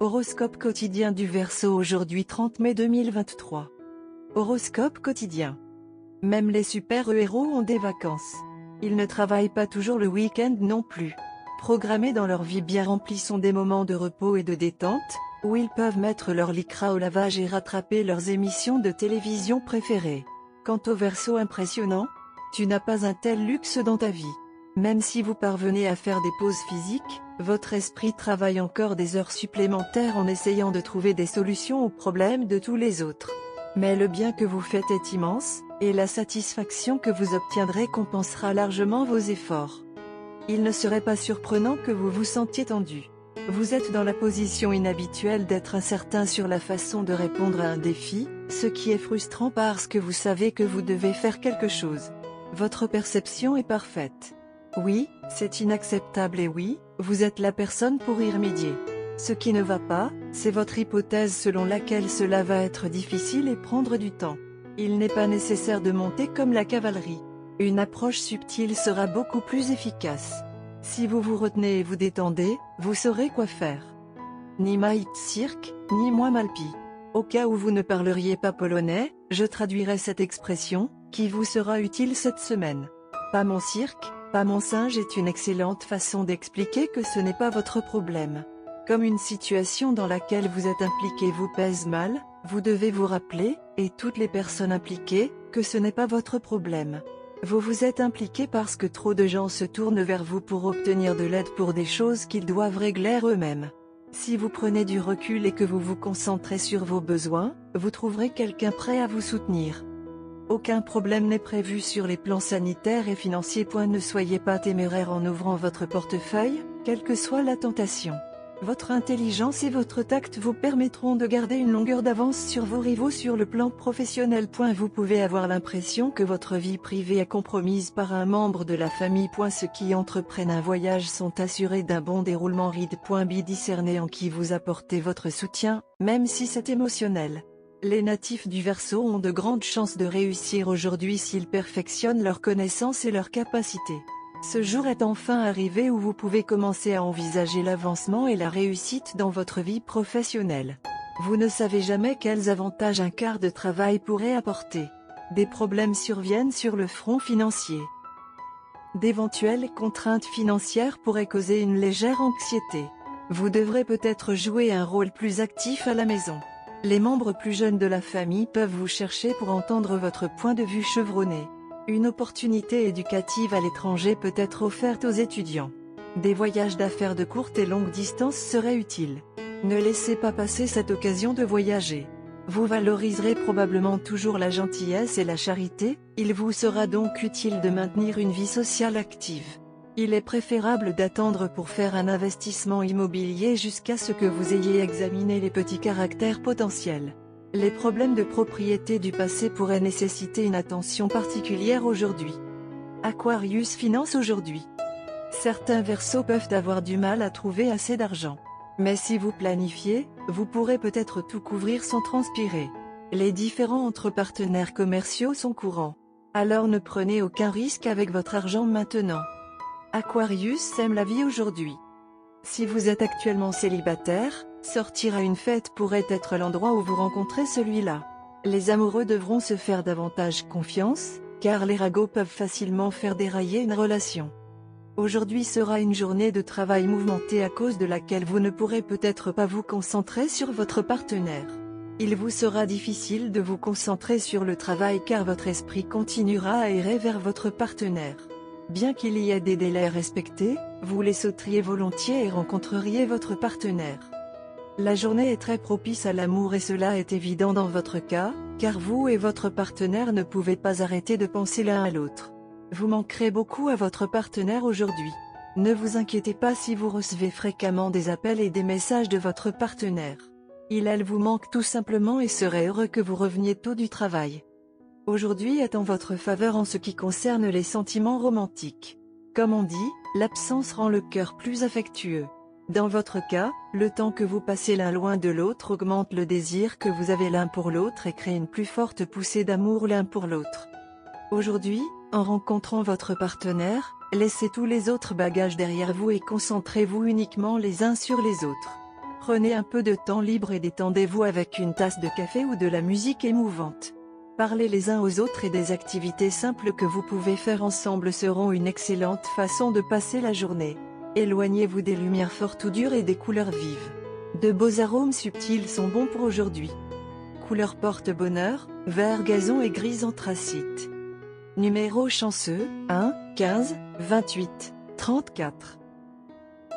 Horoscope quotidien du Verseau aujourd'hui 30 mai 2023. Horoscope quotidien. Même les super-héros ont des vacances. Ils ne travaillent pas toujours le week-end non plus. Programmés dans leur vie bien remplie sont des moments de repos et de détente, où ils peuvent mettre leur lycra au lavage et rattraper leurs émissions de télévision préférées. Quant au Verseau impressionnant, tu n'as pas un tel luxe dans ta vie. Même si vous parvenez à faire des pauses physiques, votre esprit travaille encore des heures supplémentaires en essayant de trouver des solutions aux problèmes de tous les autres. Mais le bien que vous faites est immense, et la satisfaction que vous obtiendrez compensera largement vos efforts. Il ne serait pas surprenant que vous vous sentiez tendu. Vous êtes dans la position inhabituelle d'être incertain sur la façon de répondre à un défi, ce qui est frustrant parce que vous savez que vous devez faire quelque chose. Votre perception est parfaite. Oui, c'est inacceptable et oui, vous êtes la personne pour y remédier. Ce qui ne va pas, c'est votre hypothèse selon laquelle cela va être difficile et prendre du temps. Il n'est pas nécessaire de monter comme la cavalerie. Une approche subtile sera beaucoup plus efficace. Si vous vous retenez et vous détendez, vous saurez quoi faire. Ni Maït Cirque, ni moi Malpi. Au cas où vous ne parleriez pas polonais, je traduirai cette expression, qui vous sera utile cette semaine. Pas mon cirque, pas mon singe est une excellente façon d'expliquer que ce n'est pas votre problème. Comme une situation dans laquelle vous êtes impliqué vous pèse mal, vous devez vous rappeler, et toutes les personnes impliquées, que ce n'est pas votre problème. Vous vous êtes impliqué parce que trop de gens se tournent vers vous pour obtenir de l'aide pour des choses qu'ils doivent régler eux-mêmes. Si vous prenez du recul et que vous vous concentrez sur vos besoins, vous trouverez quelqu'un prêt à vous soutenir. Aucun problème n'est prévu sur les plans sanitaires et financiers. Ne soyez pas téméraire en ouvrant votre portefeuille, quelle que soit la tentation. Votre intelligence et votre tact vous permettront de garder une longueur d'avance sur vos rivaux sur le plan professionnel. Vous pouvez avoir l'impression que votre vie privée est compromise par un membre de la famille. Ceux qui entreprennent un voyage sont assurés d'un bon déroulement. Discernez en qui vous apportez votre soutien, même si c'est émotionnel. Les natifs du Verseau ont de grandes chances de réussir aujourd'hui s'ils perfectionnent leurs connaissances et leurs capacités. Ce jour est enfin arrivé où vous pouvez commencer à envisager l'avancement et la réussite dans votre vie professionnelle. Vous ne savez jamais quels avantages un quart de travail pourrait apporter. Des problèmes surviennent sur le front financier. D'éventuelles contraintes financières pourraient causer une légère anxiété. Vous devrez peut-être jouer un rôle plus actif à la maison. Les membres plus jeunes de la famille peuvent vous chercher pour entendre votre point de vue chevronné. Une opportunité éducative à l'étranger peut être offerte aux étudiants. Des voyages d'affaires de courte et longue distance seraient utiles. Ne laissez pas passer cette occasion de voyager. Vous valoriserez probablement toujours la gentillesse et la charité, il vous sera donc utile de maintenir une vie sociale active. Il est préférable d'attendre pour faire un investissement immobilier jusqu'à ce que vous ayez examiné les petits caractères potentiels. Les problèmes de propriété du passé pourraient nécessiter une attention particulière aujourd'hui. Aquarius finance aujourd'hui. Certains Verseaux peuvent avoir du mal à trouver assez d'argent. Mais si vous planifiez, vous pourrez peut-être tout couvrir sans transpirer. Les différends entre partenaires commerciaux sont courants. Alors ne prenez aucun risque avec votre argent maintenant. Aquarius aime la vie aujourd'hui. Si vous êtes actuellement célibataire, sortir à une fête pourrait être l'endroit où vous rencontrez celui-là. Les amoureux devront se faire davantage confiance, car les ragots peuvent facilement faire dérailler une relation. Aujourd'hui sera une journée de travail mouvementée à cause de laquelle vous ne pourrez peut-être pas vous concentrer sur votre partenaire. Il vous sera difficile de vous concentrer sur le travail car votre esprit continuera à errer vers votre partenaire. Bien qu'il y ait des délais respectés, vous les sauteriez volontiers et rencontreriez votre partenaire. La journée est très propice à l'amour et cela est évident dans votre cas, car vous et votre partenaire ne pouvez pas arrêter de penser l'un à l'autre. Vous manquerez beaucoup à votre partenaire aujourd'hui. Ne vous inquiétez pas si vous recevez fréquemment des appels et des messages de votre partenaire. Elle vous manque tout simplement et serait heureux que vous reveniez tôt du travail. Aujourd'hui est en votre faveur en ce qui concerne les sentiments romantiques. Comme on dit, l'absence rend le cœur plus affectueux. Dans votre cas, le temps que vous passez l'un loin de l'autre augmente le désir que vous avez l'un pour l'autre et crée une plus forte poussée d'amour l'un pour l'autre. Aujourd'hui, en rencontrant votre partenaire, laissez tous les autres bagages derrière vous et concentrez-vous uniquement les uns sur les autres. Prenez un peu de temps libre et détendez-vous avec une tasse de café ou de la musique émouvante. Parler les uns aux autres et des activités simples que vous pouvez faire ensemble seront une excellente façon de passer la journée. Éloignez-vous des lumières fortes ou dures et des couleurs vives. De beaux arômes subtils sont bons pour aujourd'hui. Couleur porte-bonheur, vert gazon et gris anthracite. Numéro chanceux, 1, 15, 28, 34.